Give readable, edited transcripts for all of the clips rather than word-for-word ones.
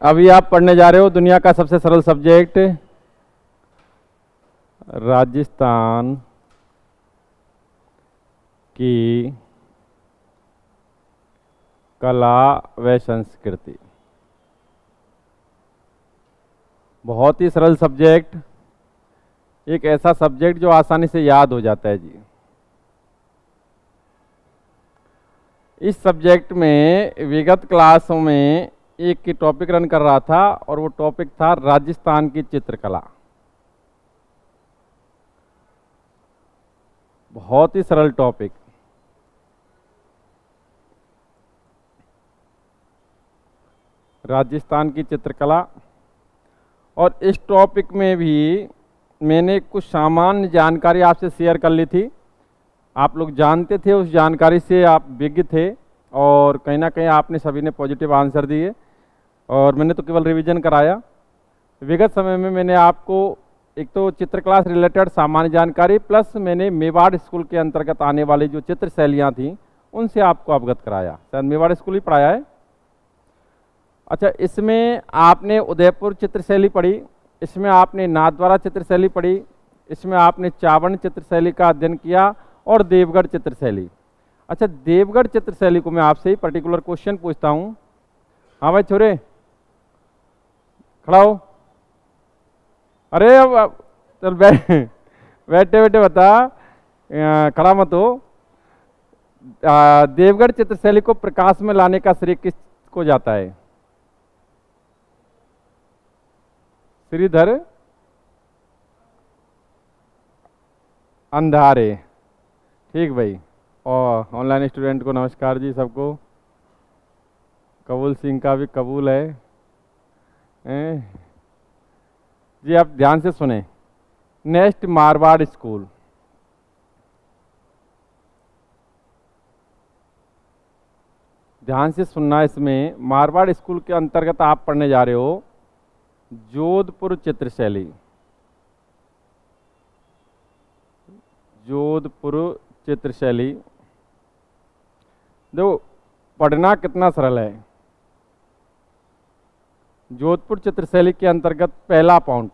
अभी आप पढ़ने जा रहे हो दुनिया का सबसे सरल सब्जेक्ट राजस्थान की कला व संस्कृति। बहुत ही सरल सब्जेक्ट, एक ऐसा सब्जेक्ट जो आसानी से याद हो जाता है जी। इस सब्जेक्ट में विगत क्लासों में एक की टॉपिक रन कर रहा था और वो टॉपिक था राजस्थान की चित्रकला। बहुत ही सरल टॉपिक। राजस्थान की चित्रकला। और इस टॉपिक में भी मैंने कुछ सामान्य जानकारी आपसे शेयर कर ली थी। आप लोग जानते थे, उस जानकारी से आप विज्ञ थे और कहीं ना कहीं आपने सभी ने पॉजिटिव आंसर दिए और मैंने तो केवल रिवीजन कराया। विगत समय में मैंने आपको एक तो चित्रकला से रिलेटेड सामान्य जानकारी प्लस मैंने मेवाड़ स्कूल के अंतर्गत आने वाली जो चित्र शैलियाँ थीं उनसे आपको अवगत कराया। शायद मेवाड़ स्कूल ही पढ़ाया है। अच्छा, इसमें आपने उदयपुर चित्रशैली पढ़ी, इसमें आपने नाथद्वारा चित्रशैली पढ़ी, इसमें आपने चावर्ण चित्रशैली का अध्ययन किया और देवगढ़ चित्रशैली। अच्छा, देवगढ़ चित्रशैली को मैं आपसे ही पर्टिकुलर क्वेश्चन पूछता हूँ। हाँ भाई छोरे, खड़ा हो। अरे अब चल बैठे बैठे बता, खड़ा मत हो। देवगढ़ चित्रशैली को प्रकाश में लाने का श्रेय किसको जाता है? श्रीधर अंधारे। ठीक भाई। और ऑनलाइन स्टूडेंट को नमस्कार जी सबको। कबूल सिंह का भी कबूल है। जी आप ध्यान से सुने। Next Marwar school. ध्यान से सुनना, इसमें मारवाड़ स्कूल के अंतर्गत आप पढ़ने जा रहे हो जोधपुर चित्रशैली। जोधपुर चित्रशैली। देखो पढ़ना कितना सरल है। जोधपुर चित्रशैली के अंतर्गत पहला पॉइंट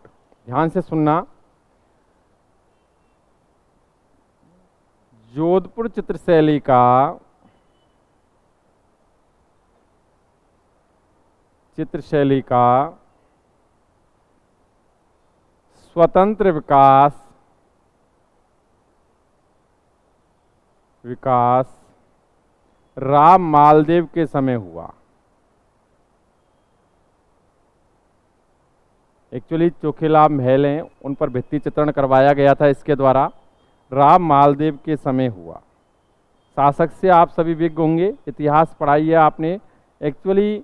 ध्यान से सुनना। जोधपुर चित्रशैली का स्वतंत्र विकास राम मालदेव के समय हुआ। एक्चुअली चोखीलाल महल हैं, उन पर भित्ति चित्रण करवाया गया था इसके द्वारा। राम मालदेव के समय हुआ। शासक से आप सभी विज्ञ होंगे, इतिहास पढ़ाई है आपने। एक्चुअली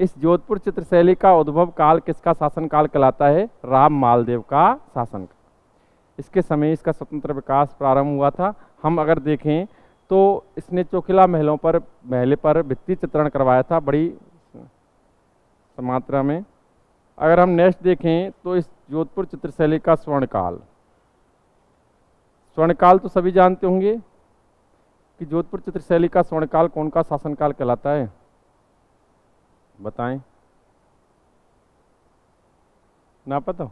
इस जोधपुर चित्रशैली का उद्भव काल किसका शासनकाल कहलाता है? राम मालदेव का शासन। इसके समय इसका स्वतंत्र विकास प्रारंभ हुआ था। हम अगर देखें तो इसने चोखीला महल पर भित्ति चित्रण करवाया था बड़ी मात्रा में। अगर हम नेक्स्ट देखें तो इस जोधपुर चित्रशैली का स्वर्णकाल तो सभी जानते होंगे कि जोधपुर चित्रशैली का स्वर्णकाल कौन का शासनकाल कहलाता है? बताएं। ना पता?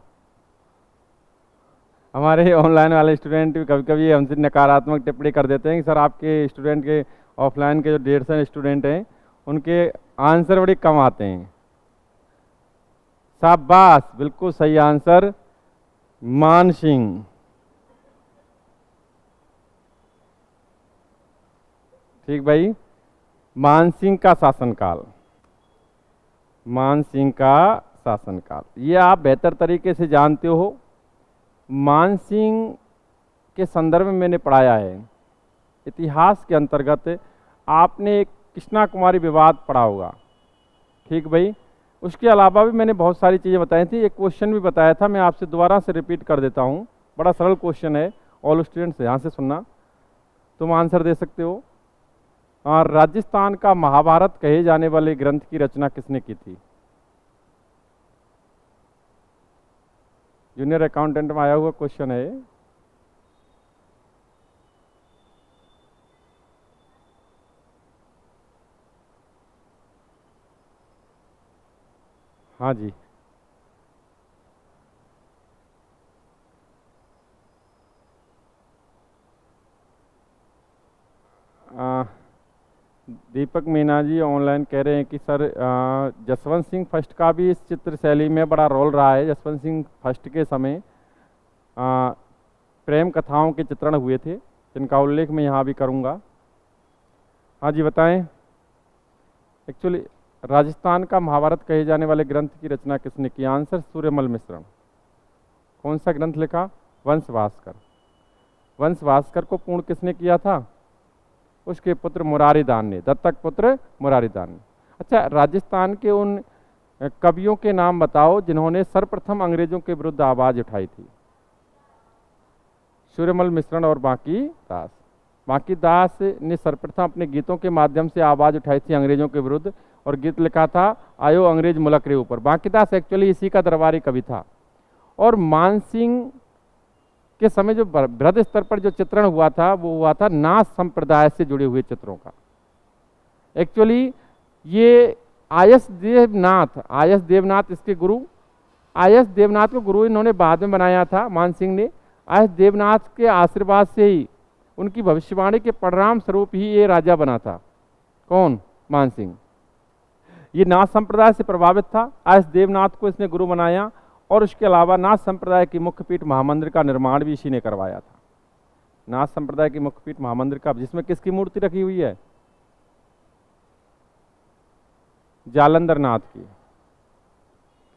हमारे ऑनलाइन वाले स्टूडेंट कभी कभी हमसे नकारात्मक टिप्पणी कर देते हैं कि सर आपके स्टूडेंट के ऑफलाइन के जो 150 स्टूडेंट हैं उनके आंसर बड़े कम आते हैं। शाबाश, बिल्कुल सही आंसर मान सिंह। ठीक भाई, मान सिंह का शासनकाल। मान सिंह का शासनकाल ये आप बेहतर तरीके से जानते हो। मान सिंह के संदर्भ में मैंने पढ़ाया है। इतिहास के अंतर्गत आपने कृष्णा कुमारी विवाद पढ़ा होगा। ठीक भाई, उसके अलावा भी मैंने बहुत सारी चीज़ें बताई थी। एक क्वेश्चन भी बताया था, मैं आपसे दोबारा से रिपीट कर देता हूँ। बड़ा सरल क्वेश्चन है, ऑल स्टूडेंट्स ध्यान से सुनना, तुम आंसर दे सकते हो। राजस्थान का महाभारत कहे जाने वाले ग्रंथ की रचना किसने की थी? जूनियर अकाउंटेंट में आया हुआ क्वेश्चन है। हाँ जी। आ, दीपक मीना जी ऑनलाइन कह रहे हैं कि सर जसवंत सिंह फर्स्ट का भी इस चित्र शैली में बड़ा रोल रहा है। जसवंत सिंह फर्स्ट के समय आ, प्रेम कथाओं के चित्रण हुए थे, जिनका उल्लेख मैं यहाँ भी करूँगा। हाँ जी, बताएं। एक्चुअली राजस्थान का महाभारत कहे जाने वाले ग्रंथ की रचना किसने की? आंसर सूर्यमल मिश्रण। कौन सा ग्रंथ लिखा? वंश भास्कर। वंश भास्कर को पूर्ण किसने किया था? उसके पुत्र मुरारीदान ने, दत्तक पुत्र मुरारीदान ने। अच्छा, राजस्थान के उन कवियों के नाम बताओ जिन्होंने सर्वप्रथम अंग्रेजों के विरुद्ध आवाज उठाई थी। सूर्यमल मिश्रण और बांकी दास। बांकी दास ने सर्वप्रथम अपने गीतों के माध्यम से आवाज उठाई थी अंग्रेजों के विरुद्ध, और गीत लिखा था आयो अंग्रेज मुलक रे ऊपर। बांकी दास एक्चुअली इसी का दरबारी कवि था। और मानसिंह के समय जो बृहद स्तर पर जो चित्रण हुआ था वो हुआ था नाथ संप्रदाय से जुड़े हुए चित्रों का। एक्चुअली ये आयस देवनाथ इसके गुरु, आयस देवनाथ को गुरु इन्होंने बाद में बनाया था मानसिंह ने। आयस देवनाथ के आशीर्वाद से ही, उनकी भविष्यवाणी के परिणाम स्वरूप ही ये राजा बना था। कौन? मानसिंह। ये नाथ संप्रदाय से प्रभावित था, आयस देवनाथ को इसने गुरु बनाया, और उसके अलावा नाथ संप्रदाय की मुख्य पीठ महामंदिर का निर्माण भी इसी ने करवाया था। नाथ संप्रदाय की मुख्य पीठ महामंदिर का, जिसमें किसकी मूर्ति रखी हुई है? जालंधर नाथ की।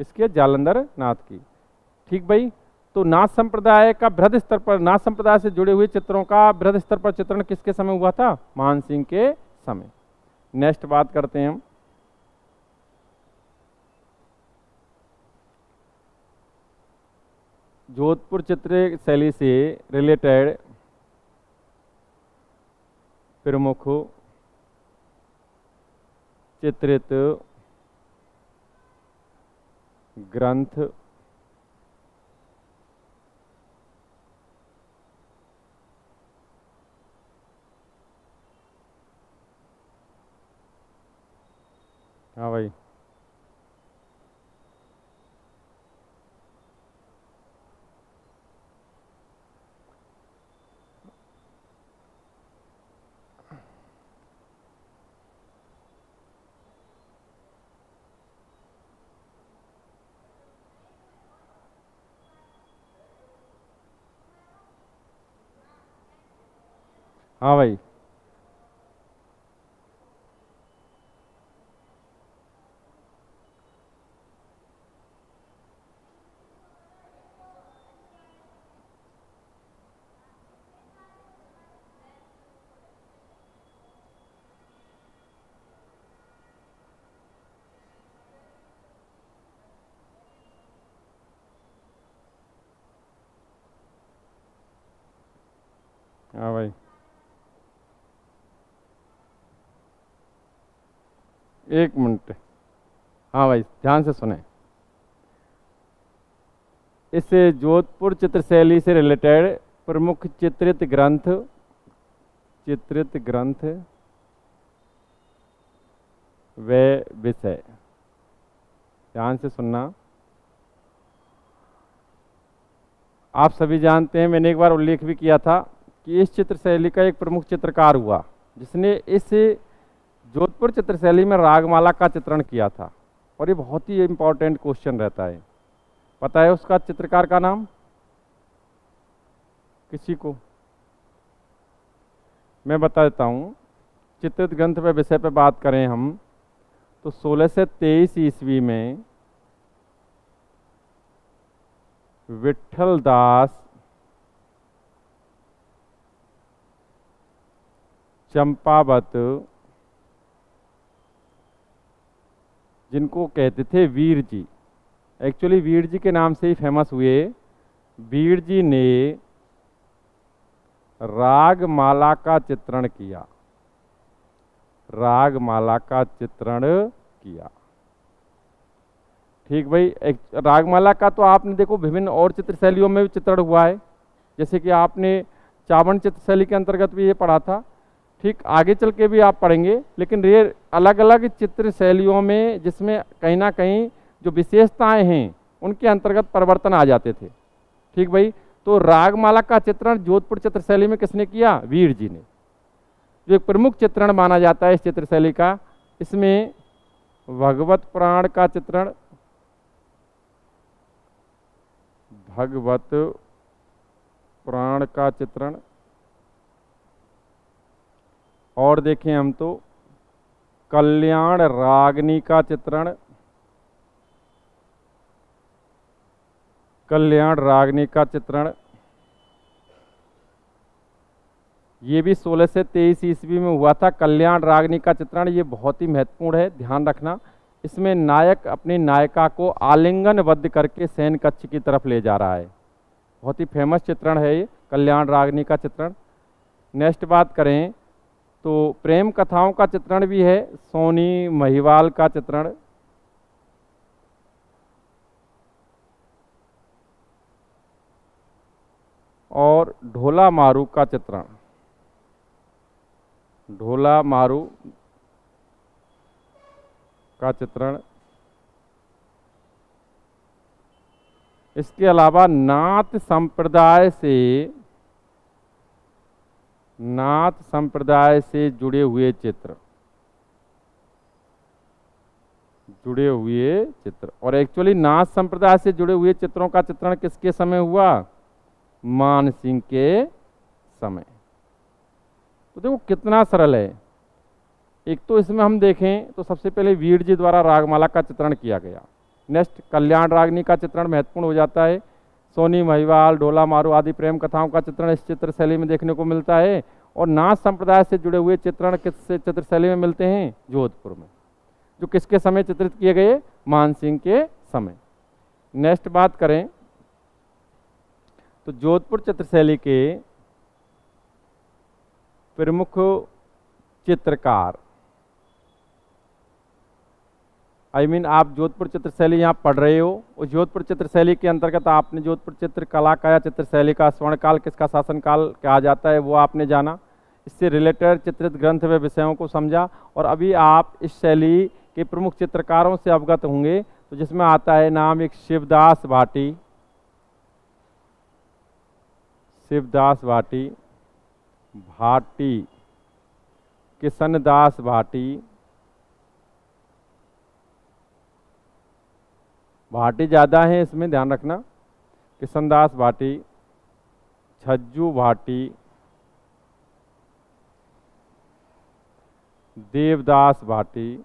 किसकी है? जालंधर नाथ की। ठीक भाई। तो नाथ संप्रदाय का बृहद स्तर पर, नाथ संप्रदाय से जुड़े हुए चित्रों का बृहद स्तर पर चित्रण किसके समय हुआ था? मानसिंह के समय। नेक्स्ट बात करते हैं हम। जोधपुर चित्र शैली से रिलेटेड प्रमुख चित्रित ग्रंथ हाँ भाई। हाँ भाई। हाँ भाई। एक मिनट। हाँ भाई, ध्यान से सुने। इस जोधपुर चित्र शैली से रिलेटेड प्रमुख चित्रित ग्रंथ व विषय, ध्यान से सुनना। आप सभी जानते हैं, मैंने एक बार उल्लेख भी किया था कि इस चित्र शैली का एक प्रमुख चित्रकार हुआ जिसने इस जोधपुर चित्र शैली में रागमाला का चित्रण किया था। और ये बहुत ही इंपॉर्टेंट क्वेश्चन रहता है। पता है उसका चित्रकार का नाम? किसी को? मैं बता देता हूँ। चित्रित ग्रंथ पे विषय पे बात करें हम तो 1623 ईस्वी में विठल दास चंपावत, जिनको कहते थे वीर जी, एक्चुअली वीर जी के नाम से ही फेमस हुए, वीर जी ने रागमाला का चित्रण किया। रागमाला का चित्रण किया। ठीक भाई। रागमाला का तो आपने देखो विभिन्न और चित्र शैलियों में भी चित्रण हुआ है, जैसे कि आपने चावण चित्र शैली के अंतर्गत भी ये पढ़ा था। ठीक, आगे चल के भी आप पढ़ेंगे। लेकिन ये अलग अलग चित्र शैलियों में, जिसमें कहीं ना कहीं जो विशेषताएं हैं उनके अंतर्गत परिवर्तन आ जाते थे। ठीक भाई। तो रागमाला का चित्रण जोधपुर चित्रशैली में किसने किया? वीर जी ने। जो एक प्रमुख चित्रण माना जाता है इस चित्रशैली का, इसमें भगवत पुराण का चित्रण, भगवत पुराण का चित्रण, और देखें हम तो कल्याण रागनी का चित्रण, कल्याण रागनी का चित्रण, ये भी 16 से 23 ईस्वी में हुआ था। कल्याण रागनी का चित्रण ये बहुत ही महत्वपूर्ण है, ध्यान रखना। इसमें नायक अपनी नायिका को आलिंगनबद्ध करके शयन कक्ष की तरफ ले जा रहा है। बहुत ही फेमस चित्रण है ये कल्याण रागनी का चित्रण। नेक्स्ट बात करें तो प्रेम कथाओं का चित्रण भी है, सोनी महिवाल का चित्रण, और ढोला मारू का चित्रण, ढोला मारू का चित्रण। इसके अलावा नाथ संप्रदाय से जुड़े हुए चित्र, और एक्चुअली नाथ संप्रदाय से जुड़े हुए चित्रों का चित्रण किसके समय हुआ? मान सिंह के समय। तो देखो कितना सरल है। एक तो इसमें हम देखें तो सबसे पहले वीर जी द्वारा रागमाला का चित्रण किया गया। नेक्स्ट कल्याण रागनी का चित्रण महत्वपूर्ण हो जाता है। सोनी महिवाल, ढोला मारू आदि प्रेम कथाओं का चित्रण इस चित्रशैली में देखने को मिलता है। और नाथ संप्रदाय से जुड़े हुए चित्रण किस चित्रशैली में मिलते हैं? जोधपुर में। जो किसके समय चित्रित किए गए? मान सिंह के समय। नेक्स्ट बात करें तो जोधपुर चित्रशैली के प्रमुख चित्रकार, आप जोधपुर चित्रशैली यहाँ पढ़ रहे हो, उस जोधपुर चित्रशैली के अंतर्गत आपने जोधपुर चित्रकला का या चित्रशैली का स्वर्णकाल किसका शासनकाल कहा जाता है वो आपने जाना। इससे रिलेटेड चित्रित ग्रंथ व विषयों को समझा। और अभी आप इस शैली के प्रमुख चित्रकारों से अवगत होंगे, तो जिसमें आता है नाम एक शिवदास भाटी, भाटी, किशनदास भाटी, भाटी ज़्यादा है इसमें ध्यान रखना, किशनदास भाटी, छज्जू भाटी, देवदास भाटी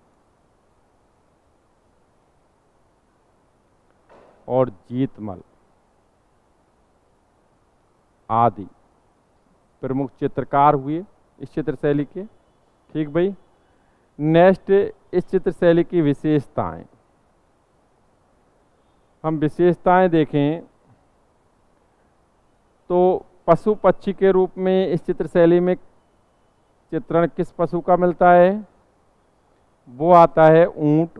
और जीतमल आदि प्रमुख चित्रकार हुए इस चित्रशैली के। ठीक भाई। नेक्स्ट इस चित्रशैली की विशेषताएं, हम विशेषताएं देखें तो पशु पक्षी के रूप में इस चित्रशैली में चित्रण किस पशु का मिलता है? वो आता है ऊंट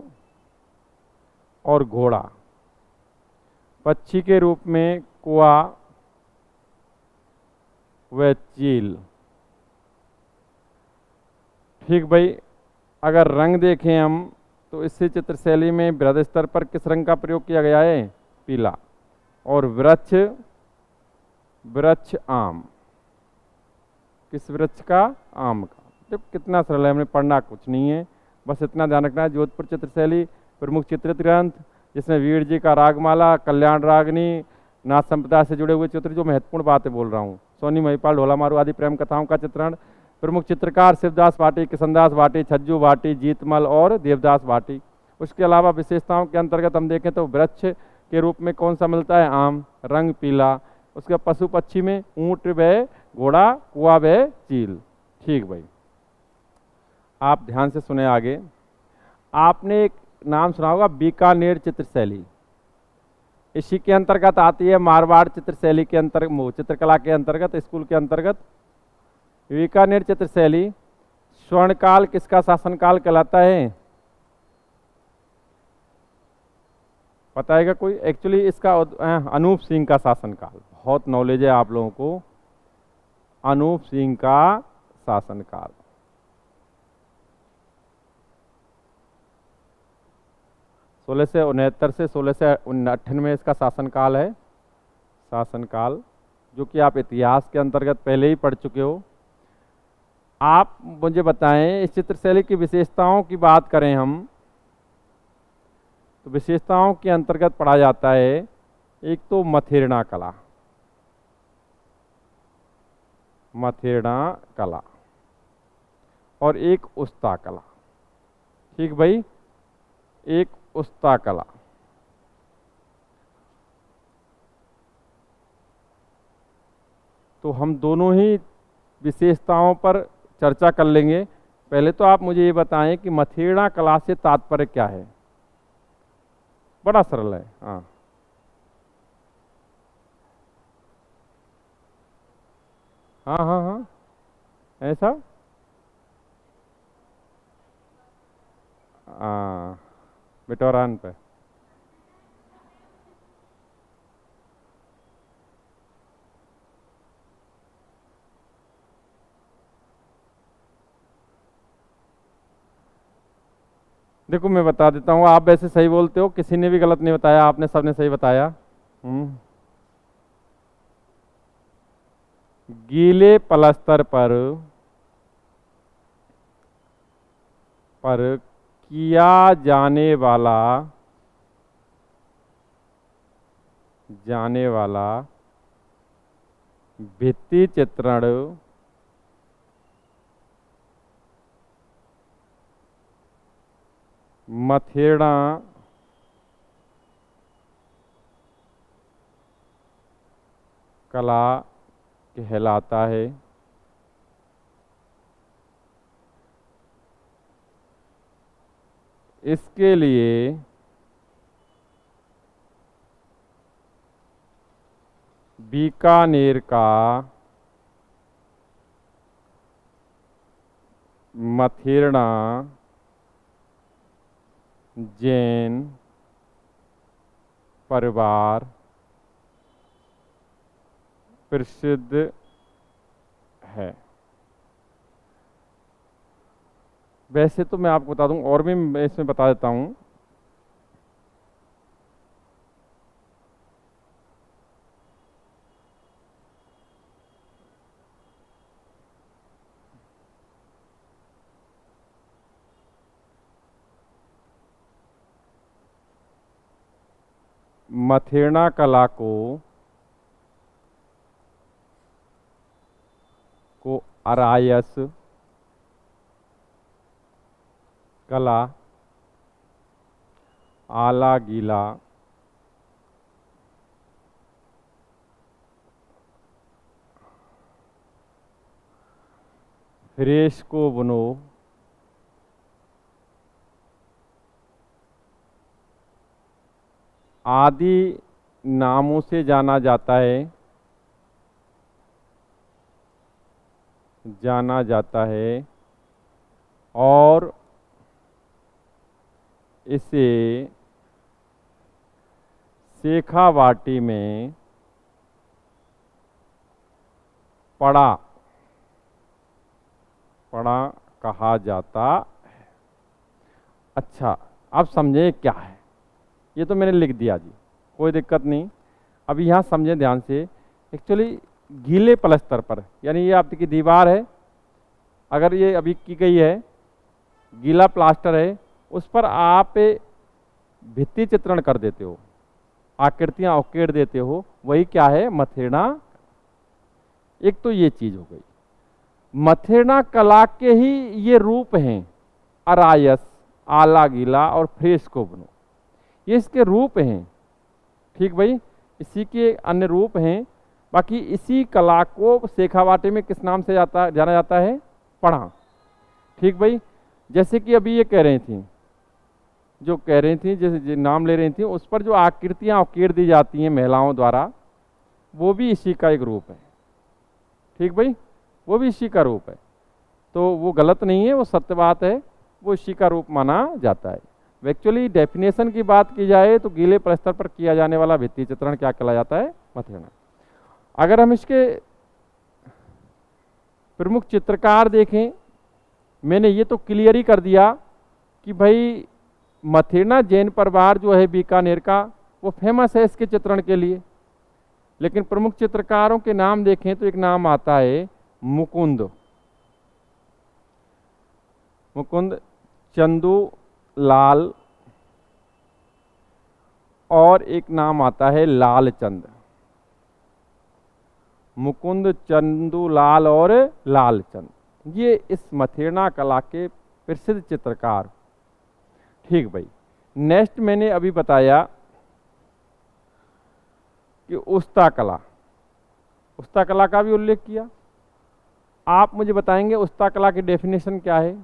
और घोड़ा। पक्षी के रूप में कुआ व चील। ठीक भाई। अगर रंग देखें हम तो इस चित्रशैली में बृहद स्तर पर किस रंग का प्रयोग किया गया है? पीला। और वृक्ष आम। किस वृक्ष का? आम का। देखो कितना सरल है, हमने पढ़ना कुछ नहीं है, बस इतना ध्यान रखना है। जोधपुर चित्रशैली प्रमुख चित्रित ग्रंथ जिसमें वीर जी का रागमाला, कल्याण रागनी, नाथ संप्रदाय से जुड़े हुए चित्र, जो महत्वपूर्ण बातें बोल रहा हूँ, सोनी महिपाल, ढोला मारू आदि प्रेम कथाओं का चित्रण। प्रमुख चित्रकार शिवदास भाटी, किशनदास भाटी, छज्जू भाटी, जीतमल और देवदास भाटी। उसके अलावा विशेषताओं के अंतर्गत हम देखें तो वृक्ष के रूप में कौन सा मिलता है? आम, रंग पीला। उसके पशु पक्षी में ऊंट व घोड़ा, कुआ व चील। ठीक भाई। आप ध्यान से सुने आगे। आपने एक नाम सुना होगा बीकानेर चित्रशैली, इसी के अंतर्गत आती है। मारवाड़ चित्रशैली के अंतर्गत, चित्रकला के अंतर्गत, स्कूल के अंतर्गत बीकानेर चित्रशैली स्वर्णकाल किसका शासनकाल कहलाता है? बताएगा कोई? एक्चुअली इसका अनूप सिंह का शासनकाल। बहुत नॉलेज है आप लोगों को। अनूप सिंह का शासनकाल 1669 से 1698 इसका शासनकाल है, शासनकाल, जो कि आप इतिहास के अंतर्गत पहले ही पढ़ चुके हो। आप मुझे बताएं, इस चित्रशैली की विशेषताओं की बात करें हम, तो विशेषताओं के अंतर्गत पढ़ा जाता है एक तो मथेरना कला, मथेरना कला, और एक उस्ता कला। ठीक भाई, एक उस्ता कला। तो हम दोनों ही विशेषताओं पर चर्चा कर लेंगे। पहले तो आप मुझे ये बताएं कि मथेरना कला से तात्पर्य क्या है। बड़ा सरल है। हाँ, हाँ हाँ हाँ, ऐसा। हाँ, बिटौरान पे। देखो मैं बता देता हूँ, आप वैसे सही बोलते हो, किसी ने भी गलत नहीं बताया, आपने सबने सही बताया। गीले पलस्तर पर किया जाने वाला भित्ति चित्रण मथेरना कला कहलाता है। इसके लिए बीकानेर का मथेरना जैन परिवार प्रसिद्ध है। वैसे तो मैं आपको बता दूं, और भी मैं इसमें बता देता हूं। मथेरना कला को अरायस कला, आला गीला, फ्रेस्को बुनो, आदि नामों से जाना जाता है, और इसे शेखावाटी में पड़ा कहा जाता है। अच्छा, अब समझे क्या है। ये तो मैंने लिख दिया जी, कोई दिक्कत नहीं। अब यहाँ समझें ध्यान से। एक्चुअली गीले पलस्तर पर, यानी ये आपकी दीवार है, अगर ये अभी की गई है, गीला प्लास्टर है, उस पर आप भित्ति चित्रण कर देते हो, आकृतियां उकेर देते हो, वही क्या है, मथेरना। एक तो ये चीज हो गई। मथेरना कला के ही ये रूप हैं, अरायस, आला गीला और फ्रेस्को बुनो, ये इसके रूप हैं। ठीक भाई, इसी के अन्य रूप हैं। बाकी इसी कला को शेखावाटी में किस नाम से जाना जाता है, पढ़ा। ठीक भाई, जैसे कि अभी ये कह रही थी, जो कह रही थी, जैसे नाम ले रही थी, उस पर जो आकृतियां उकेर दी जाती हैं महिलाओं द्वारा, वो भी इसी का एक रूप है। ठीक भाई, वो भी इसी का रूप है। तो वो गलत नहीं है, वो सत्य बात है, वो इसी का रूप माना जाता है। एक्चुअली डेफिनेशन की बात की जाए तो गीले पलस्तर पर किया जाने वाला भित्ति चित्रण क्या कहला जाता है, मथेरना। अगर हम इसके प्रमुख चित्रकार देखें, मैंने ये तो क्लियर ही कर दिया कि भाई मथेना जैन परिवार जो है बीकानेर का, वो फेमस है इसके चित्रण के लिए। लेकिन प्रमुख चित्रकारों के नाम देखें तो एक नाम आता है मुकुंद, मुकुंद चंदू लाल, और एक नाम आता है लालचंद। मुकुंद, चंदूलाल और लालचंद, ये इस मथेना कला के प्रसिद्ध चित्रकार। ठीक भाई, नेक्स्ट मैंने अभी बताया कि उस्ता कला, उस्ता कला का भी उल्लेख किया। आप मुझे बताएंगे उस्ता कला की डेफिनेशन क्या है।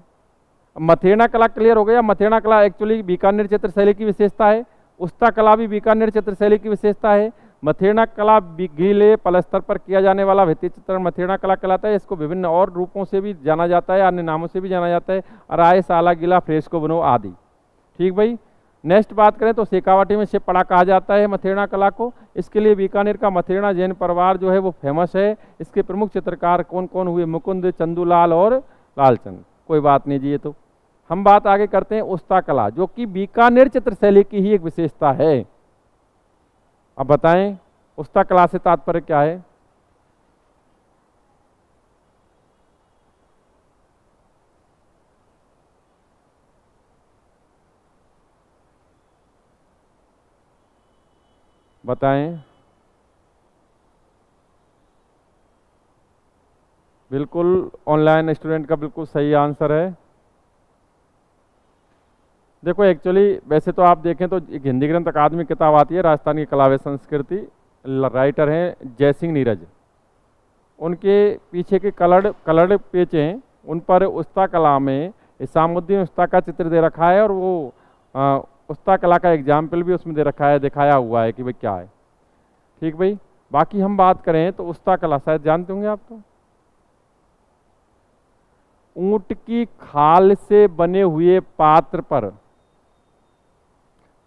मथेना कला क्लियर हो गया। मथेना कला एक्चुअली बीकानेर चित्र शैली की विशेषता है। उस्ता कला भी बीकानेर चित्र शैली की विशेषता है। मथेना कला गीले पलस्तर पर किया जाने वाला भित्ति चित्रण मथेना कला कहलाता है। इसको विभिन्न और रूपों से भी जाना जाता है, अन्य नामों से भी जाना जाता है, अराय, साला, गीला, फ्रेस्को, बनो आदि। ठीक भाई, नेक्स्ट बात करें तो शेखावाटी में शिव पड़ा कहा जाता है मथेना कला को। इसके लिए बीकानेर का मथेना जैन परिवार जो है वो फेमस है। इसके प्रमुख चित्रकार कौन कौन हुए? मुकुंद, चंदूलाल और लालचंद। कोई बात नहीं जी, ये तो हम बात आगे करते हैं उस्ता कला, जो कि बीकानेर चित्रशैली की ही एक विशेषता है। अब बताएं उस्ता कला से तात्पर्य क्या है? बताएं। बिल्कुल ऑनलाइन स्टूडेंट का बिल्कुल सही आंसर है। देखो एक्चुअली वैसे तो आप देखें तो एक हिंदी ग्रंथ अकादमी किताब आती है राजस्थान की कला व संस्कृति, राइटर हैं जयसिंह नीरज। उनके पीछे के कलर्ड पेज हैं, उन पर उस्ता कला में इसामुद्दीन उस्ता का चित्र दे रखा है, और वो उस्ता कला का एग्जाम्पल भी उसमें दे रखा है, दिखाया हुआ है कि भाई क्या है। ठीक भाई, बाकी हम बात करें तो उस्ता कला शायद जानते होंगे आप तो। ऊंट की खाल से बने हुए पात्र पर,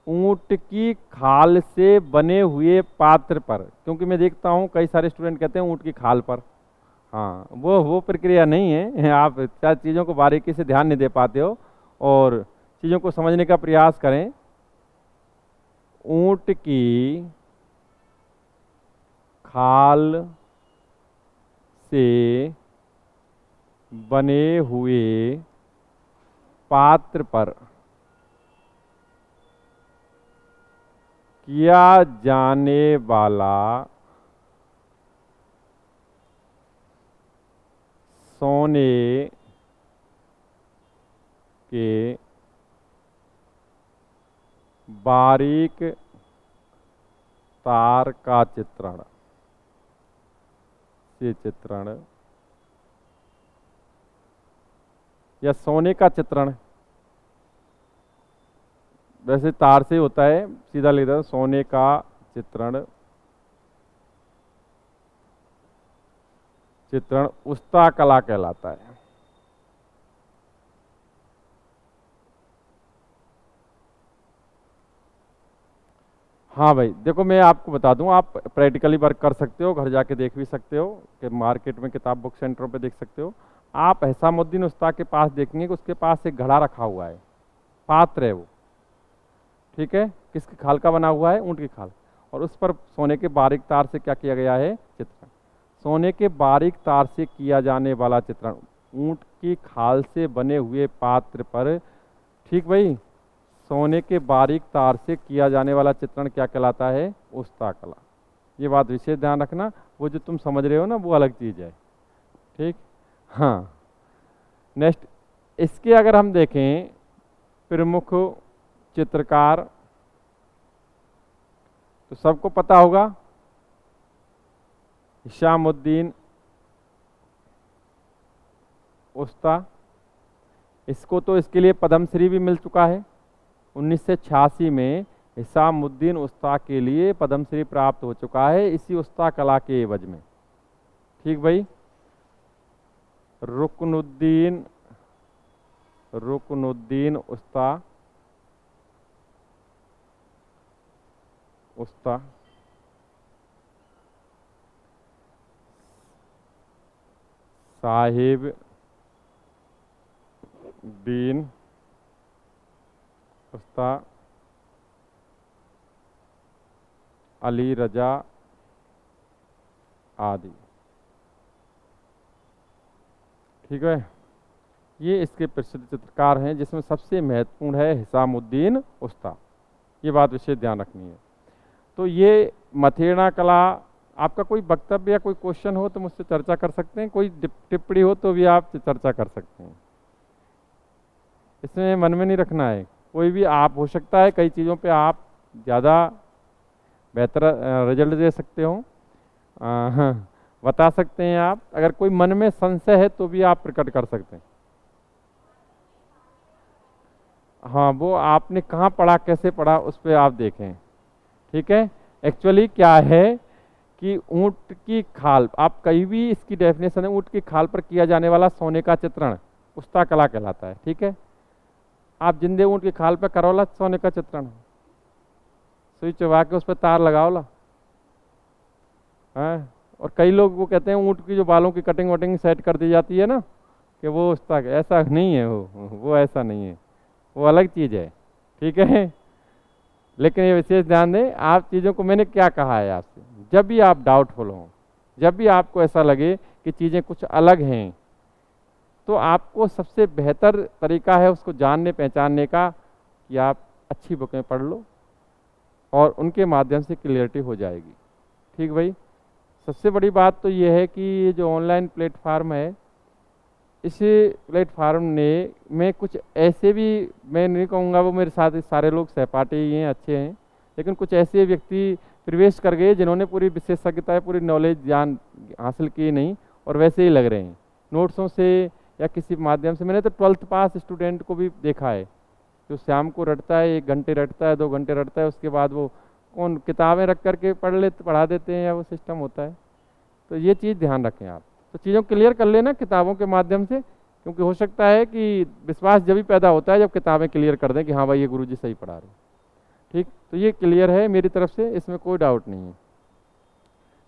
ऊंट की खाल से बने हुए पात्र पर, क्योंकि मैं देखता हूं कई सारे स्टूडेंट कहते हैं ऊंट की खाल पर। हाँ, वो प्रक्रिया नहीं है। आप क्या चीज़ों को बारीकी से ध्यान नहीं दे पाते हो और चीज़ों को समझने का प्रयास करें। ऊंट की खाल से बने हुए पात्र पर किया जाने वाला सोने के बारीक तार का चित्रण, ये चित्रण या सोने का चित्रण, वैसे तार से होता है, सीधा लिख दो सोने का चित्रण, चित्रण उस्ता कला कहलाता है। हाँ भाई देखो, मैं आपको बता दूं, आप प्रैक्टिकली वर्क कर सकते हो, घर जाके देख भी सकते हो कि मार्केट में किताब बुक सेंटरों पे देख सकते हो। आप हिसामुद्दीन उस्ताद के पास देखेंगे कि उसके पास एक घड़ा रखा हुआ है, पात्र है वो, ठीक है, किसकी खाल का बना हुआ है? ऊंट की खाल, और उस पर सोने के बारीक तार से क्या किया गया है? चित्रण। सोने के बारीक तार से किया जाने वाला चित्रण ऊंट की खाल से बने हुए पात्र पर, ठीक भाई, सोने के बारीक तार से किया जाने वाला चित्रण क्या कहलाता है? उस्ता कला। ये बात विशेष ध्यान रखना, वो जो तुम समझ रहे हो ना वो अलग चीज़ है। ठीक, हाँ। नेक्स्ट, इसके अगर हम देखें प्रमुख चित्रकार, तो सबको पता होगा हिशामुद्दीन उस्ता। इसको तो इसके लिए पद्मश्री भी मिल चुका है। 1986 में हिसामुद्दीन उस्ता के लिए पद्मश्री प्राप्त हो चुका है इसी उस्ता कला के एवज में। ठीक भाई, रुकनुद्दीन उस्ता, साहिब दीन उस्ता, अली रजा आदि। ठीक है, ये इसके प्रसिद्ध चित्रकार हैं, जिसमें सबसे महत्वपूर्ण है हिसामुद्दीन उस्ता। ये बात विशेष ध्यान रखनी है। तो ये मथेड़ा कला, आपका कोई वक्तव्य या कोई क्वेश्चन हो तो मुझसे चर्चा कर सकते हैं, कोई टिप्पणी हो तो भी आप चर्चा कर सकते हैं। इसमें मन में नहीं रखना है, कोई भी आप हो सकता है, कई चीज़ों पे आप ज़्यादा बेहतर रिजल्ट दे सकते हो, बता सकते हैं आप। अगर कोई मन में संशय है तो भी आप प्रकट कर सकते हैं। हाँ, वो आपने कहाँ पढ़ा, कैसे पढ़ा, उस पर आप देखें। ठीक है, एक्चुअली क्या है कि ऊँट की खाल, आप कहीं भी इसकी डेफिनेशन है, ऊँट की खाल पर किया जाने वाला सोने का चित्रण उस्ता कला कहलाता है। ठीक है, आप जिंदे ऊँट की खाल पर करोला सोने का चित्रण, सुई चबा के उस पर तार लगाओला। हाँ, और कई लोग वो कहते हैं ऊँट की जो बालों की कटिंग वटिंग सेट कर दी जाती है ना, कि वो उस्ता, ऐसा नहीं है, वो ऐसा नहीं है, वो अलग चीज़ है। ठीक है, लेकिन ये विशेष ध्यान दें, आप चीज़ों को, मैंने क्या कहा है आपसे, जब भी आप डाउटफुल हों, जब भी आपको ऐसा लगे कि चीज़ें कुछ अलग हैं, तो आपको सबसे बेहतर तरीका है उसको जानने पहचानने का कि आप अच्छी बुकें पढ़ लो और उनके माध्यम से क्लियरिटी हो जाएगी। ठीक भाई, सबसे बड़ी बात तो ये है कि ये जो ऑनलाइन प्लेटफार्म है, इस प्लेटफार्म ने में कुछ ऐसे भी, मैं नहीं कहूँगा वो मेरे साथ सारे लोग सहपाठी ही हैं, अच्छे हैं, लेकिन कुछ ऐसे व्यक्ति प्रवेश कर गए जिन्होंने पूरी विशेषज्ञता, पूरी नॉलेज, ज्ञान हासिल की नहीं, और वैसे ही लग रहे हैं नोट्सों से या किसी माध्यम से। मैंने तो 12th पास स्टूडेंट को भी देखा है, जो शाम को रटता है, 1 घंटे रटता है, 2 घंटे रटता है, उसके बाद वो कौन किताबें रख करके पढ़ा देते हैं, या वो सिस्टम होता है। तो ये चीज़ ध्यान रखें आप, तो चीज़ों क्लियर कर लेना किताबों के माध्यम से, क्योंकि हो सकता है कि विश्वास जब भी पैदा होता है जब किताबें क्लियर कर दें कि हाँ भाई ये गुरुजी सही पढ़ा रहे हैं। ठीक, तो ये क्लियर है मेरी तरफ से, इसमें कोई डाउट नहीं है।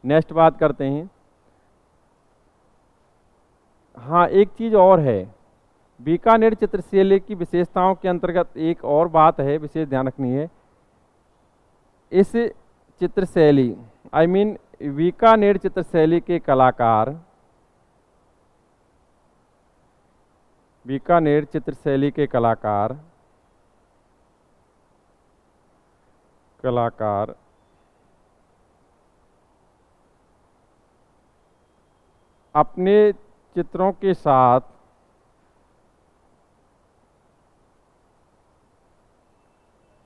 नेक्स्ट बात करते हैं। हाँ, एक चीज़ और है, बीकानेर चित्रशैली की विशेषताओं के अंतर्गत एक और बात है, विशेष ध्यान रखनी है। इस चित्रशैली, आई मीन बीकानेर चित्रशैली के कलाकार, बीकानेर चित्रशैली के कलाकार अपने चित्रों के साथ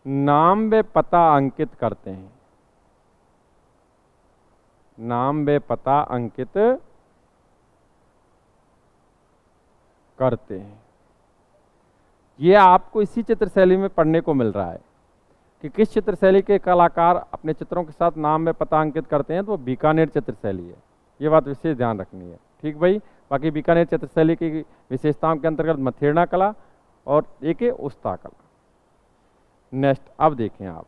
नाम व पता अंकित करते हैं, नाम व पता अंकित करते हैं। ये आपको इसी चित्रशैली में पढ़ने को मिल रहा है कि किस चित्रशैली के कलाकार अपने चित्रों के साथ नाम व पता अंकित करते हैं, तो वो बीकानेर चित्रशैली है। ये बात विशेष ध्यान रखनी है। ठीक भाई, बाकी बीकानेर चित्रशैली की विशेषताओं के अंतर्गत मथेड़ा कला और एक है उस्ता कला। नेक्स्ट, अब देखें आप,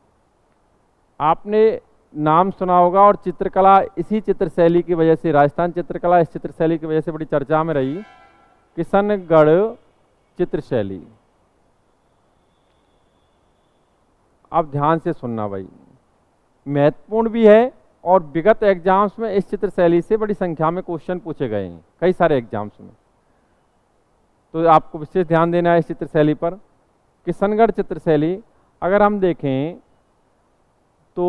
आपने नाम सुना होगा, और चित्रकला इसी चित्रशैली की वजह से, राजस्थान चित्रकला इस चित्रशैली की वजह से बड़ी चर्चा में रही, किशनगढ़ चित्रशैली। अब ध्यान से सुनना भाई, महत्वपूर्ण भी है, और विगत एग्जाम्स में इस चित्रशैली से बड़ी संख्या में क्वेश्चन पूछे गए हैं, कई सारे एग्जाम्स में, तो आपको विशेष ध्यान देना है इस चित्रशैली पर। किशनगढ़ चित्रशैली अगर हम देखें तो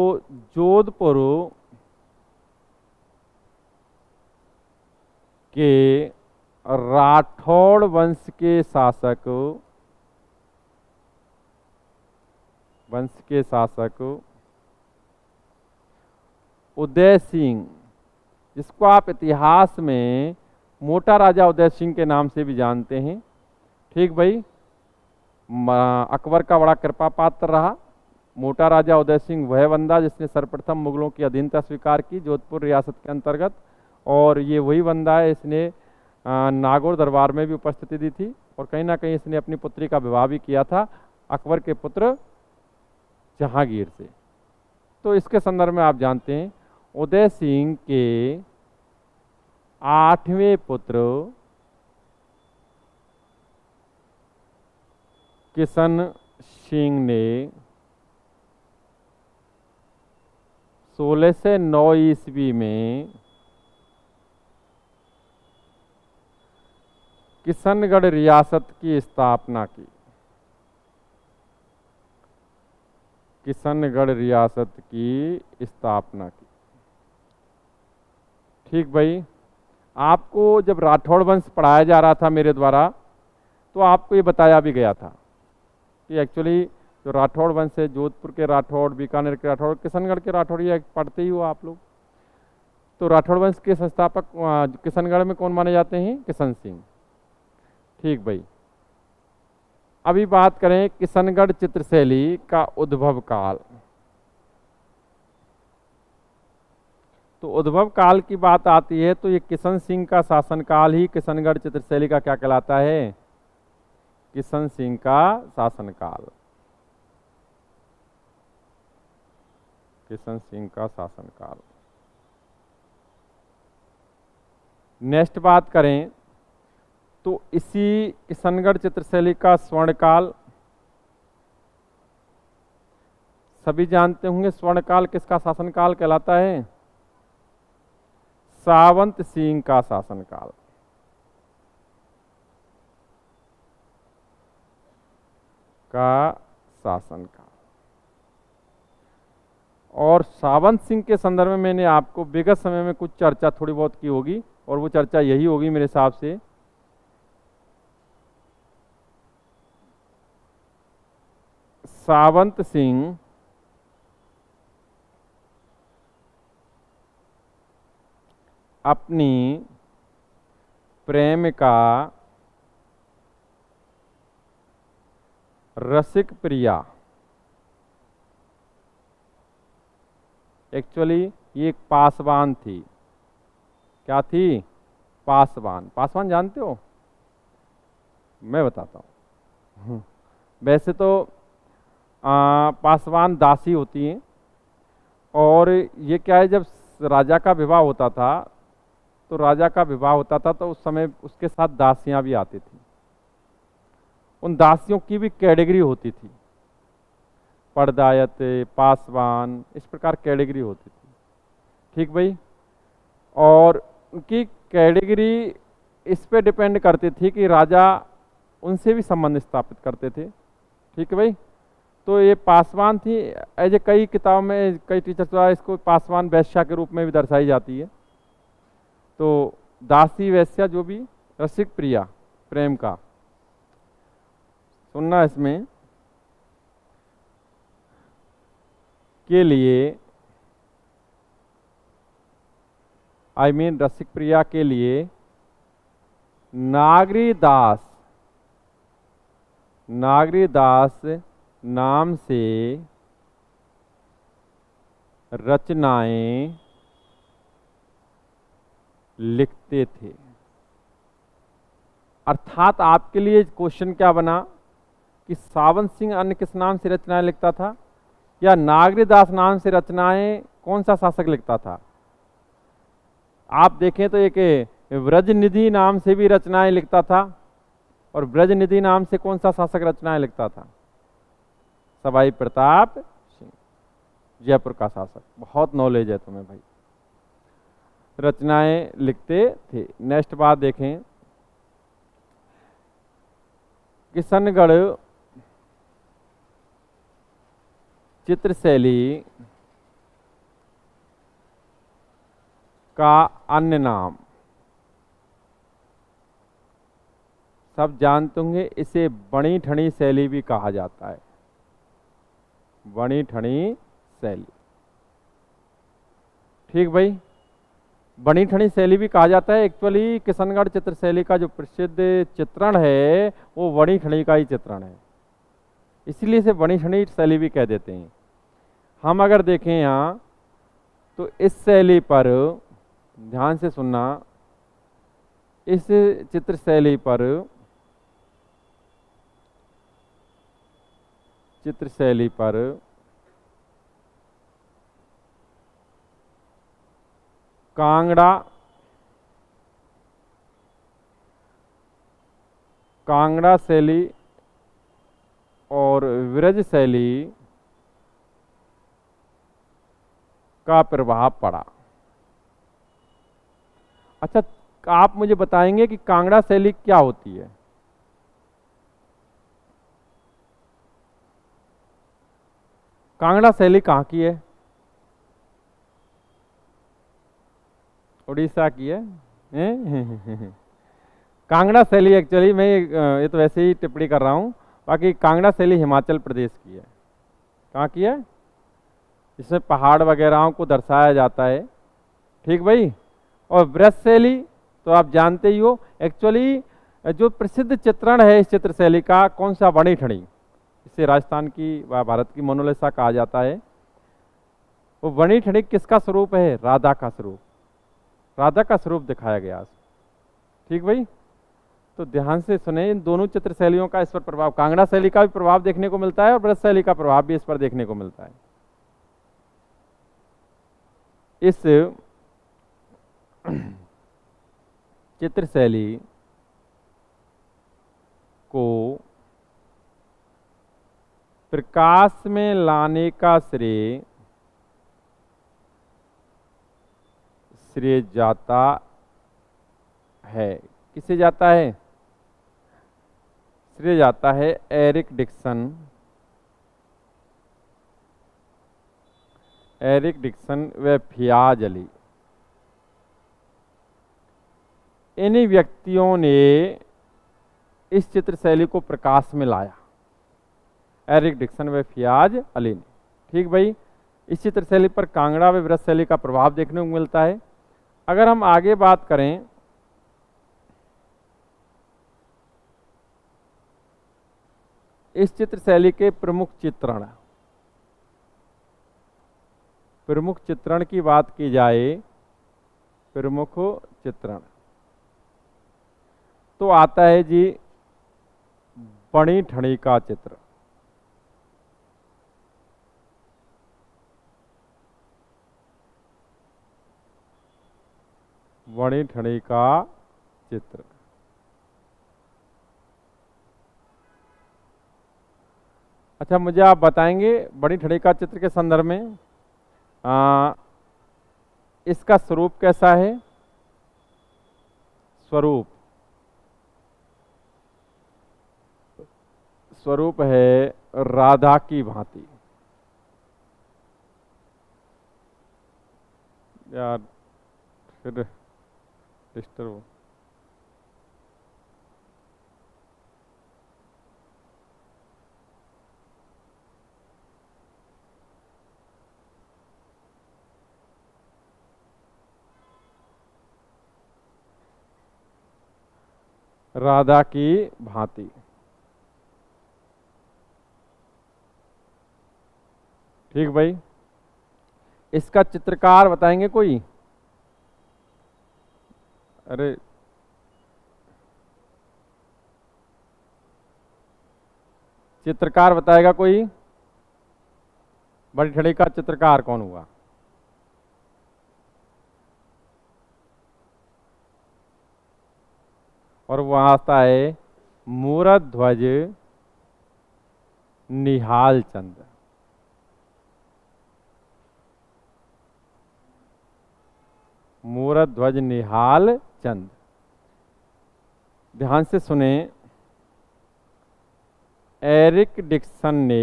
जोधपुर के राठौड़ वंश के शासक उदय सिंह, जिसको आप इतिहास में मोटा राजा उदय सिंह के नाम से भी जानते हैं। ठीक भाई, अकबर का बड़ा कृपा पात्र रहा। मोटा राजा उदय सिंह वह बंदा जिसने सर्वप्रथम मुगलों की अधीनता स्वीकार की जोधपुर रियासत के अंतर्गत, और ये वही बंदा है, इसने नागौर दरबार में भी उपस्थिति दी थी, और कहीं ना कहीं इसने अपनी पुत्री का विवाह भी किया था अकबर के पुत्र जहांगीर से। तो इसके संदर्भ में आप जानते हैं उदय सिंह के 8वें पुत्र किशन सिंह ने 1609 ईस्वी में किशनगढ़ रियासत की स्थापना की। किशनगढ़ रियासत की स्थापना की। ठीक भाई, आपको जब राठौड़ वंश पढ़ाया जा रहा था मेरे द्वारा, तो आपको ये बताया भी गया था कि एक्चुअली जो राठौड़ वंश है, जोधपुर के राठौड़, बीकानेर के राठौड़, किशनगढ़ के राठौड़, ये पढ़ते ही हो आप लोग। तो राठौड़ वंश के संस्थापक किशनगढ़ में कौन माने जाते हैं? किशन सिंह। ठीक भाई, अभी बात करें किशनगढ़ चित्रशैली का उद्भव काल। तो उद्भव काल की बात आती है तो ये किशन सिंह का शासनकाल ही किशनगढ़ चित्रशैली का क्या कहलाता है? किशन सिंह का शासनकाल। किशन सिंह का शासनकाल। नेक्स्ट बात करें तो इसी किशनगढ़ चित्रशैली का स्वर्णकाल, सभी जानते होंगे स्वर्णकाल किसका शासनकाल कहलाता है? सावंत सिंह का शासनकाल। का शासनकाल। और सावंत सिंह के संदर्भ में मैंने आपको विगत समय में कुछ चर्चा थोड़ी बहुत की होगी, और वो चर्चा यही होगी मेरे हिसाब से, सावंत सिंह अपनी प्रेमिका रसिक प्रिया, एक्चुअली ये एक पासवान थी। क्या थी? पासवान। पासवान जानते हो? मैं बताता हूँ। वैसे तो पासवान दासी होती हैं, और ये क्या है, जब राजा का विवाह होता था तो उस समय उसके साथ दासियां भी आती थी। उन दासियों की भी कैटेगरी होती थी, पड़दायत, पासवान, इस प्रकार कैटेगरी होती थी। ठीक भाई, और उनकी कैटेगरी इस पे डिपेंड करती थी कि राजा उनसे भी संबंध स्थापित करते थे। ठीक है भाई, तो ये पासवान थी। ऐसे कई किताबों में, कई टीचर्स द्वारा इसको पासवान वैश्या के रूप में भी दर्शाई जाती है। तो दासी वैश्या जो भी, रसिक प्रिया, प्रेम का। सुनना इसमें के लिए, रसिक प्रिया के लिए नागरी दास नाम से रचनाएं लिखते थे। अर्थात आपके लिए क्वेश्चन क्या बना कि सावंत सिंह अन्य किस नाम से रचनाएं लिखता था, या नागरीदास नाम से रचनाएं कौन सा शासक लिखता था? आप देखें तो एक व्रजनिधि नाम से भी रचनाएं लिखता था, और व्रजनिधि नाम से कौन सा शासक रचनाएं लिखता था? सवाई प्रताप सिंह, जयपुर का शासक। बहुत नॉलेज है तुम्हें भाई। रचनाएं लिखते थे। नेक्स्ट बात देखें, किशनगढ़ चित्रशैली का अन्य नाम, सब जानते होंगे, इसे बणी ठणी शैली भी कहा जाता है। बणी ठणी शैली। ठीक भाई, बणी ठणी शैली भी कहा जाता है। एक्चुअली किशनगढ़ चित्रशैली का जो प्रसिद्ध चित्रण है वो बणी ठणी का ही चित्रण है, इसीलिए इसे बणी ठणी शैली भी कह देते हैं। हम अगर देखें यहाँ तो इस शैली पर ध्यान से सुनना, इस चित्रशैली पर कांगड़ा शैली और विरज शैली का प्रभाव पड़ा। अच्छा, आप मुझे बताएंगे कि कांगड़ा शैली क्या होती है? कांगड़ा शैली कहाँ की है? उड़ीसा की है, हैं? कांगड़ा शैली एक्चुअली मैं ये तो वैसे ही टिप्पणी कर रहा हूँ, बाकी कांगड़ा शैली हिमाचल प्रदेश की है। कहाँ की है? इसमें पहाड़ वगैरह को दर्शाया जाता है, ठीक भाई। और ब्रज शैली तो आप जानते ही हो, एक्चुअली जो प्रसिद्ध चित्रण है इस चित्र शैली का, कौन सा? बणी ठणी, इसे राजस्थान की व भारत की मोनालिसा कहा जाता है। वो बणी ठणी किसका स्वरूप है? राधा का स्वरूप, राधा का स्वरूप दिखाया गया, ठीक भाई। तो ध्यान से सुने, इन दोनों चित्र शैलियों का इस पर प्रभाव, कांगड़ा शैली का भी प्रभाव देखने को मिलता है और ब्रज शैली का प्रभाव भी इस पर देखने को मिलता है। इस चित्र शैली को प्रकाश में लाने का श्रेय जाता है, किसे जाता है? श्रेय जाता है एरिक डिक्सन व फियाज अली। इन्हीं व्यक्तियों ने इस चित्र शैली को प्रकाश में लाया, एरिक डिक्सन व फियाज अली ने, ठीक भाई। इस चित्र शैली पर कांगड़ा व ब्रज शैली का प्रभाव देखने को मिलता है। अगर हम आगे बात करें, इस चित्र शैली के प्रमुख चित्रण की बात की जाए, प्रमुख चित्रण तो आता है जी बणी ठणी का चित्र। बणी ठणी का चित्र, अच्छा मुझे आप बताएंगे बणी ठणी का चित्र के संदर्भ में इसका स्वरूप कैसा है? स्वरूप है राधा की भांति। यार फिर डिस्टर्ब, राधा की भांति, ठीक भाई। इसका चित्रकार बताएंगे कोई? अरे चित्रकार बताएगा कोई? बड़ी ठड़ी का चित्रकार कौन हुआ? और वहां आता है मूरध्वज निहाल चंद। मूरध्वज निहाल चंद, ध्यान से सुने। एरिक डिक्सन ने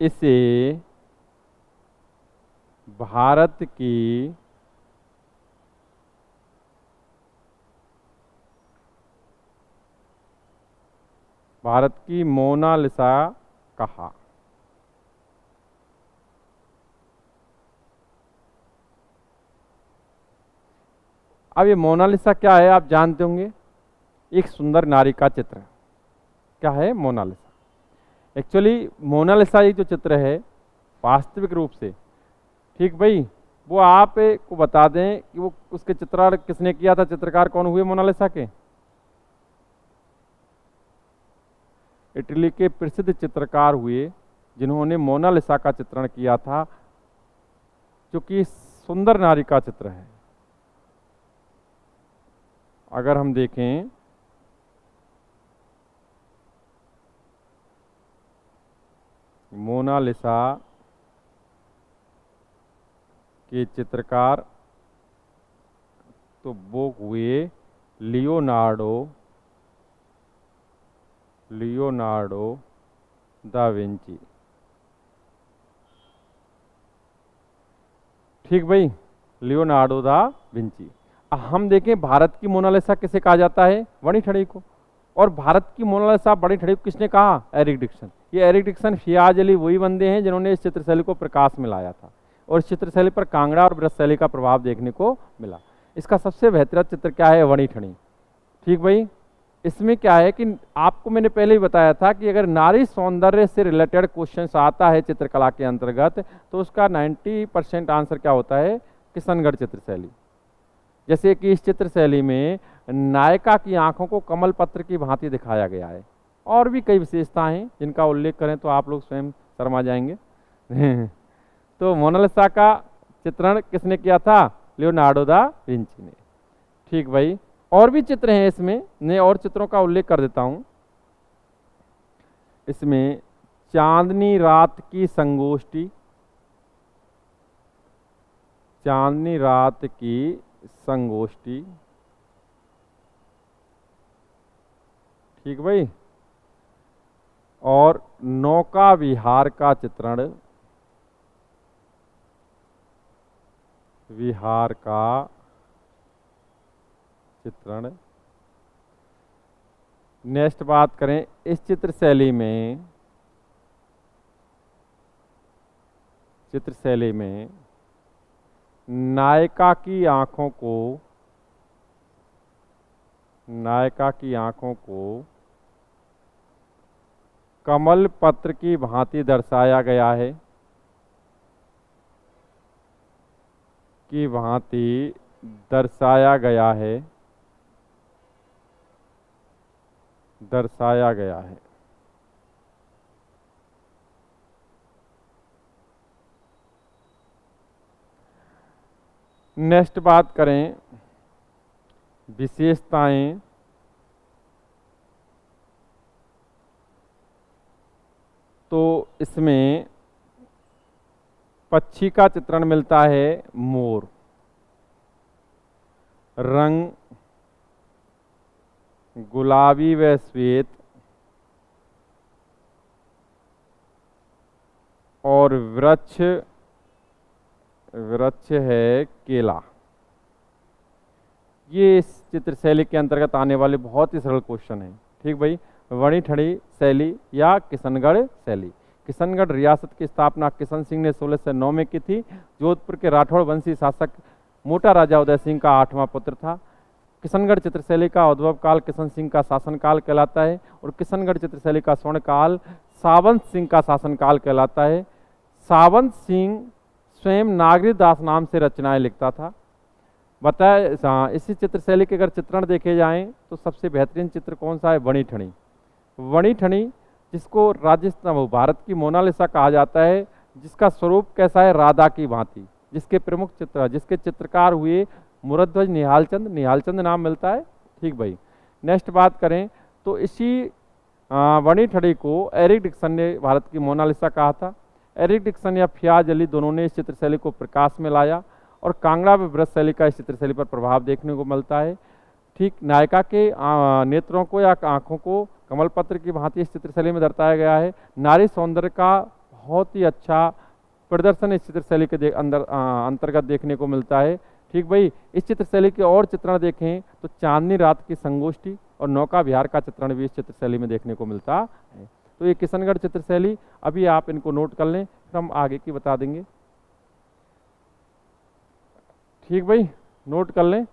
इसे भारत की मोनालिसा कहा। अब ये मोनालिसा क्या है आप जानते होंगे, एक सुंदर नारी का चित्र। क्या है मोनालिसा? एक्चुअली मोनालिसा ये जो चित्र है वास्तविक रूप से, ठीक भाई, वो आप को बता दें कि वो उसके चित्रण किसने किया था, चित्रकार कौन हुए मोनालिसा के? इटली के प्रसिद्ध चित्रकार हुए जिन्होंने मोनालिसा का चित्रण किया था, जो कि सुंदर नारी का चित्र है। अगर हम देखें मोनालिसा के चित्रकार तो वो हुए लियोनार्डो दा विंची। ठीक भाई, लियोनार्डो दा विंची। अब हम देखें भारत की मोनालिसा किसे कहा जाता है? बड़ी ठड़ी को। और भारत की मोनालिसा बड़ी ठड़ी को किसने कहा? Eric Dixon. ये एरिक डिक्सन, फियाज अली वही बंदे हैं जिन्होंने इस चित्रशैली को प्रकाश में लाया था और इस चित्रशैली पर कांगड़ा और ब्रज शैली का प्रभाव देखने को मिला। इसका सबसे बेहतरीन चित्र क्या है? वणी ठणी। ठीक भाई, इसमें क्या है कि आपको मैंने पहले ही बताया था कि अगर नारी सौंदर्य से रिलेटेड क्वेश्चन आता है चित्रकला के अंतर्गत तो उसका 90% आंसर क्या होता है? किशनगढ़ चित्रशैली। जैसे कि इस चित्रशैली में नायिका की आंखों को कमल पत्र की भांति दिखाया गया है। और भी कई विशेषताएं हैं जिनका उल्लेख करें तो आप लोग स्वयं शर्मा जाएंगे। तो मोनालिसा का चित्रण किसने किया था? लियोनार्डो दा विंची ने। ठीक भाई, और भी चित्र हैं इसमें, मैं और चित्रों का उल्लेख कर देता हूं। इसमें चांदनी रात की संगोष्ठी, चांदनी रात की संगोष्ठी। ठीक भाई, और नौका विहार का चित्रण, विहार का चित्रण। नेक्स्ट बात करें इस चित्रशैली में, नायिका की आंखों को कमल पत्र की भांति दर्शाया गया है, दर्शाया गया है। नेक्स्ट बात करें विशेषताएं, तो इसमें पक्षी का चित्रण मिलता है मोर, रंग गुलाबी व श्वेत, और वृक्ष है केला। ये इस चित्रशैली के अंतर्गत आने वाले बहुत ही सरल क्वेश्चन हैं। ठीक भाई, वणी ठणी शैली या किशनगढ़ शैली। किशनगढ़ रियासत की स्थापना किशन सिंह ने 1609 में की थी। जोधपुर के राठौड़ वंशी शासक मोटा राजा उदय सिंह का 8वां पुत्र था। किशनगढ़ चित्रशैली का उद्भव काल किशन सिंह का शासनकाल कहलाता है और किशनगढ़ चित्रशैली का स्वर्णकाल सावंत सिंह का शासनकाल कहलाता है। सावंत सिंह स्वयं नागरी दास नाम से रचनाएं लिखता था। बताया इसी चित्रशैली के अगर चित्रण देखे जाएं तो सबसे बेहतरीन चित्र कौन सा है? वणी ठणी। वणी ठणी जिसको राजस्थान भारत की मोनालिसा कहा जाता है, जिसका स्वरूप कैसा है? राधा की भांति। जिसके चित्रकार हुए मुरध्वज निहालचंद नाम मिलता है। ठीक भाई, नेक्स्ट बात करें तो इसी वणी ठणी को एरिक डिक्सन ने भारत की मोनालिसा कहा था। एरिक डिक्सन या फियाज अली दोनों ने इस चित्रशैली को प्रकाश में लाया और कांगड़ा व ब्रज शैली का इस चित्रशैली पर प्रभाव देखने को मिलता है। ठीक, नायिका के नेत्रों को या आंखों को कमल पत्र की भांति इस चित्रशैली में दर्शाया गया है। नारी सौंदर्य का बहुत ही अच्छा प्रदर्शन इस चित्रशैली के अंतर्गत देखने को मिलता है। ठीक भाई, इस चित्रशैली के और चित्रण देखें तो चांदनी रात की संगोष्ठी और नौका विहार का चित्रण भी इस चित्रशैली में देखने को मिलता है। तो ये किशनगढ़ चित्रशैली, अभी आप इनको नोट कर लें, फिर हम आगे की बता देंगे। ठीक भाई, नोट कर लें।